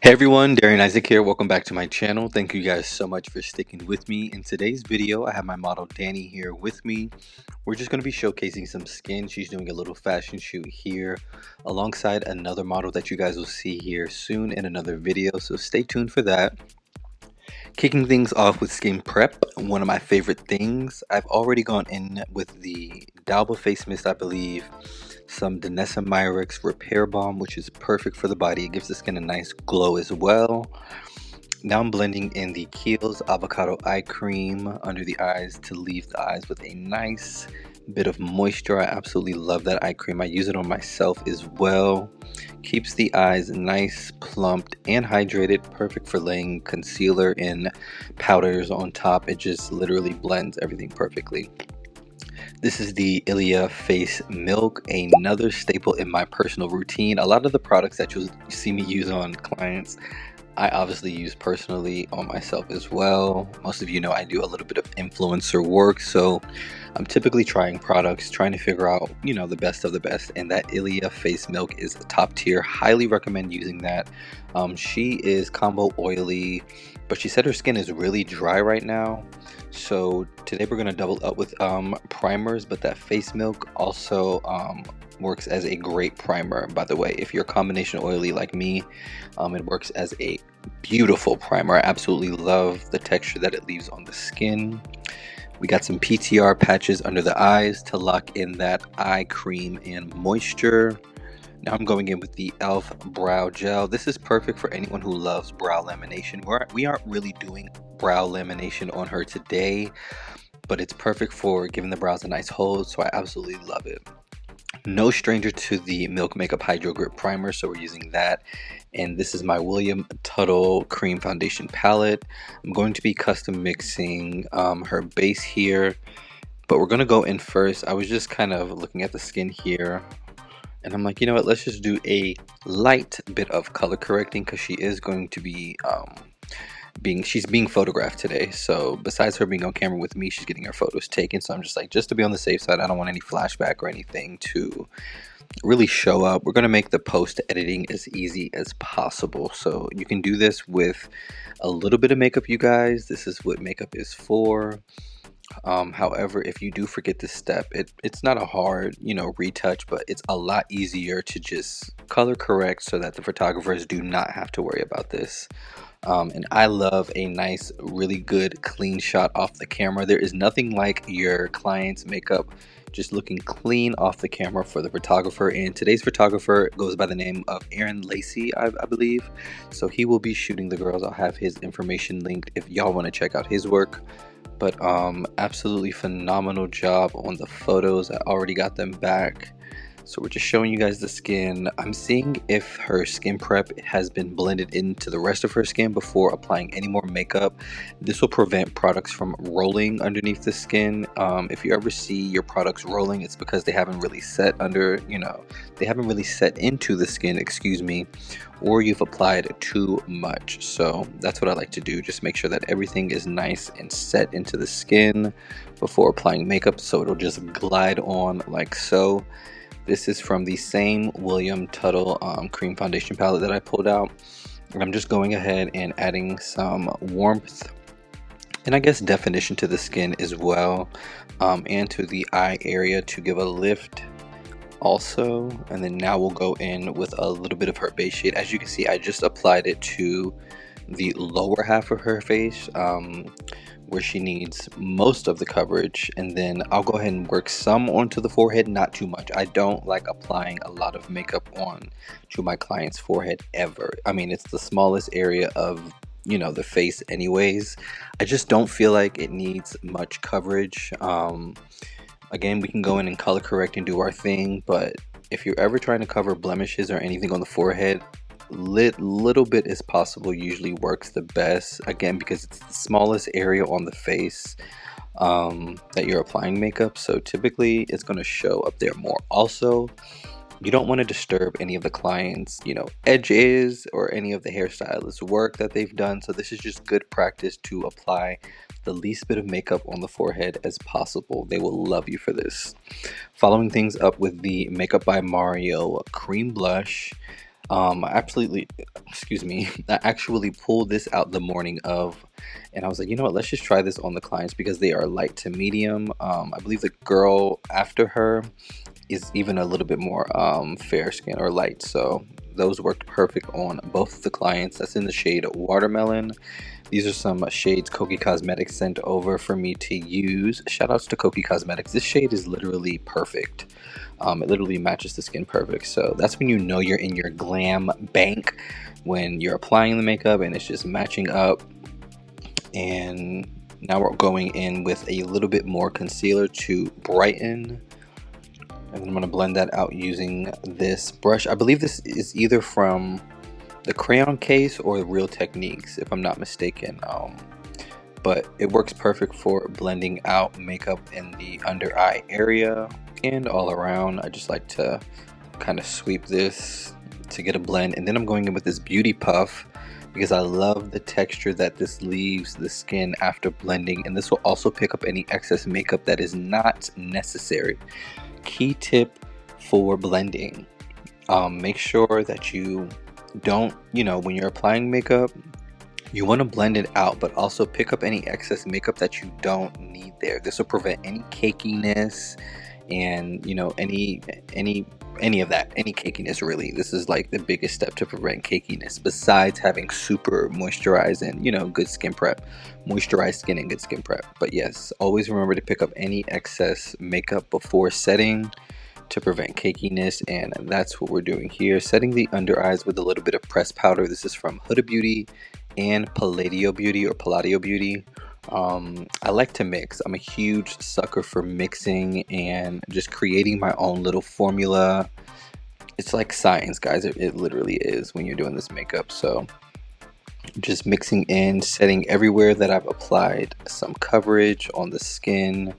Hey everyone, Darian Isaac here. Welcome back to my channel. Thank you guys so much for sticking with me. In today's video, I have my model Danny here with me. We're just going to be showcasing some skin. She's doing a little fashion shoot here alongside another model that you guys will see here soon in another video. So stay tuned for that. Kicking things off with skin prep, one of my favorite things. I've already gone in with the Dalba face mist, I believe, some Danessa Myricks Repair Balm, which is perfect for the body. It gives the skin a nice glow as well. Now I'm blending in the Kiehl's Avocado Eye Cream under the eyes to leave the eyes with a nice bit of moisture. I absolutely love that eye cream. I use it on myself as well. Keeps the eyes nice, plumped, and hydrated. Perfect for laying concealer and powders on top. It just literally blends everything perfectly. This is the Ilia Face Milk, another staple in my personal routine. A lot of the products that you'll see me use on clients, I obviously use personally on myself as well. Most of you know I do a little bit of influencer work, so I'm typically trying products, trying to figure out, the best of the best, and that Ilia Face Milk is top tier. Highly recommend using that. She is combo oily, but she said her skin is really dry right now. So today we're going to double up with primers, but that face milk also works as a great primer. By the way, if you're combination oily like me, it works as a beautiful primer. I absolutely love the texture that it leaves on the skin. We got some PTR patches under the eyes to lock in that eye cream and moisture. Now I'm going in with the e.l.f. brow gel. This is perfect for anyone who loves brow lamination. We aren't really doing brow lamination on her today, but it's perfect for giving the brows a nice hold, so I absolutely love it. No stranger to the Milk Makeup Hydro Grip Primer, so we're using that. And this is my William Tuttle Cream Foundation Palette. I'm going to be custom mixing her base here, but we're going to go in first. I was just kind of looking at the skin here, and I'm like, you know what, let's just do a light bit of color correcting because she is going to be she's being photographed today. So besides her being on camera with me, she's getting her photos taken. So I'm just like, just to be on the safe side, I don't want any flashback or anything to really show up. We're going to make the post editing as easy as possible. So you can do this with a little bit of makeup, you guys. This is what makeup is for. However, if you do forget this step, it's not a hard, retouch, but it's a lot easier to just color correct so that the photographers do not have to worry about this. And I love a nice, really good, clean shot off the camera. There is nothing like your client's makeup just looking clean off the camera for the photographer. And today's photographer goes by the name of Aaron Lacey, I believe. So he will be shooting the girls. I'll have his information linked if y'all want to check out his work. But absolutely phenomenal job on the photos. I already got them back. So we're just showing you guys the skin. I'm seeing if her skin prep has been blended into the rest of her skin before applying any more makeup. This will prevent products from rolling underneath the skin. If you ever see your products rolling, it's because they haven't really set they haven't really set into the skin, excuse me, or you've applied too much. So that's what I like to do. Just make sure that everything is nice and set into the skin before applying makeup, so it'll just glide on like so. This is from the same William Tuttle cream foundation palette that I pulled out. And I'm just going ahead and adding some warmth and I guess definition to the skin as well, and to the eye area to give a lift also. And then now we'll go in with a little bit of her base shade. As you can see, I just applied it to the lower half of her face, where she needs most of the coverage, and then I'll go ahead and work some onto the forehead, not too much. I don't like applying a lot of makeup on to my client's forehead ever. I mean, it's the smallest area of the face anyways. I just don't feel like it needs much coverage. Again, we can go in and color correct and do our thing, but if you're ever trying to cover blemishes or anything on the forehead, little bit as possible usually works the best, again because it's the smallest area on the face that you're applying makeup, so typically it's going to show up there more. Also, you don't want to disturb any of the clients edges or any of the hairstylist work that they've done, so this is just good practice to apply the least bit of makeup on the forehead as possible. They will love you for this. Following things up with the Makeup by Mario cream blush. I absolutely, excuse me, I actually pulled this out the morning of, and I was like, you know what, let's just try this on the clients because they are light to medium. I believe the girl after her is even a little bit more fair skin or light, so those worked perfect on both the clients. That's in the shade Watermelon. These are some shades Koki Cosmetics sent over for me to use. Shout outs to Koki Cosmetics. This shade is literally perfect. It literally matches the skin perfect. So that's when you know you're in your glam bank, when you're applying the makeup and it's just matching up. And now we're going in with a little bit more concealer to brighten. And then I'm going to blend that out using this brush. I believe this is either from the crayon case or the Real Techniques, if I'm not mistaken. But it works perfect for blending out makeup in the under eye area and all around. I just like to kind of sweep this to get a blend, and then I'm going in with this beauty puff because I love the texture that this leaves the skin after blending, and this will also pick up any excess makeup that is not necessary. Key tip for blending: make sure that you don't, when you're applying makeup, you want to blend it out, but also pick up any excess makeup that you don't need there. This will prevent any cakiness and any of that, any cakiness really. This is like the biggest step to prevent cakiness, besides having super moisturized and good skin prep, moisturized skin and good skin prep. But yes, always remember to pick up any excess makeup before setting to prevent cakiness, and that's what we're doing here. Setting the under eyes with a little bit of pressed powder. This is from Huda Beauty and Palladio Beauty or Palladio Beauty. I like to mix. I'm a huge sucker for mixing and just creating my own little formula. It's like science, guys. It literally is when you're doing this makeup. So just mixing in, setting everywhere that I've applied some coverage on the skin.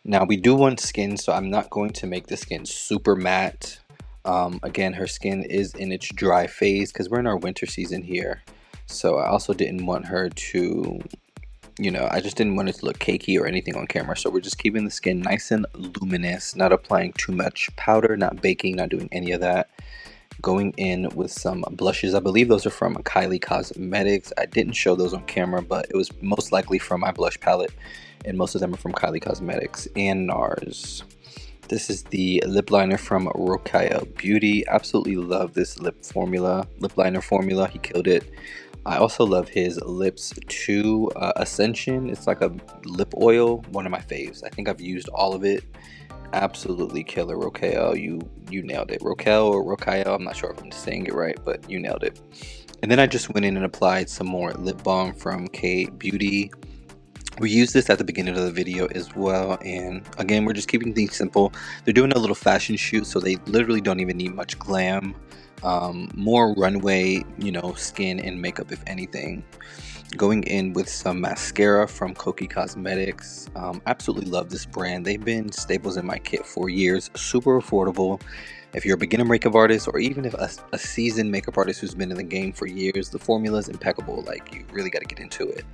Now we do want skin, so I'm not going to make the skin super matte. Again, her skin is in its dry phase because we're in our winter season here. So I also didn't want her to, I just didn't want it to look cakey or anything on camera. So we're just keeping the skin nice and luminous, not applying too much powder, not baking, not doing any of that. Going in with some blushes. I believe those are from Kylie Cosmetics. I didn't show those on camera, but it was most likely from my blush palette, and most of them are from Kylie Cosmetics and NARS. This is the lip liner from Editorial Beauty. Absolutely love this lip liner formula. He killed it. I also love his Lips 2 Ascension. It's like a lip oil, one of my faves. I think I've used all of it. Absolutely killer, Rocaille. You nailed it. Rocaille or Rocaille, I'm not sure if I'm saying it right, but you nailed it. And then I just went in and applied some more lip balm from K Beauty. We used this at the beginning of the video as well, and again, we're just keeping things simple. They're doing a little fashion shoot, so they literally don't even need much glam. More runway, skin and makeup if anything. Going in with some mascara from Koki Cosmetics. Absolutely love this brand. They've been staples in my kit for years. Super affordable. If you're a beginner makeup artist, or even if a seasoned makeup artist who's been in the game for years, the formula is impeccable. Like, you really got to get into it,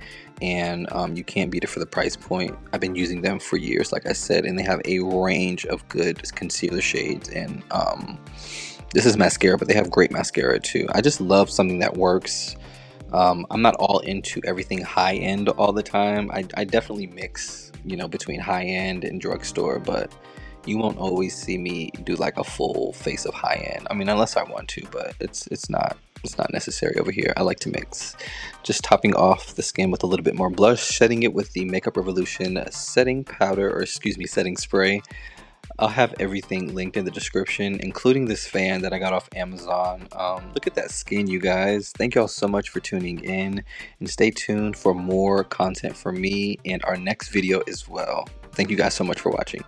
and you can't beat it for the price point. I've been using them for years, like I said, and they have a range of good concealer shades. And this is mascara, but they have great mascara too. I just love something that works. I'm not all into everything high end all the time. I definitely mix, between high end and drugstore, but you won't always see me do like a full face of high end. I mean, unless I want to, but it's not necessary over here. I like to mix. Just topping off the skin with a little bit more blush, setting it with the Makeup Revolution setting powder, or excuse me, setting spray. I'll have everything linked in the description, including this fan that I got off Amazon. Look at that skin, you guys. Thank y'all so much for tuning in, and stay tuned for more content from me and our next video as well. Thank you guys so much for watching.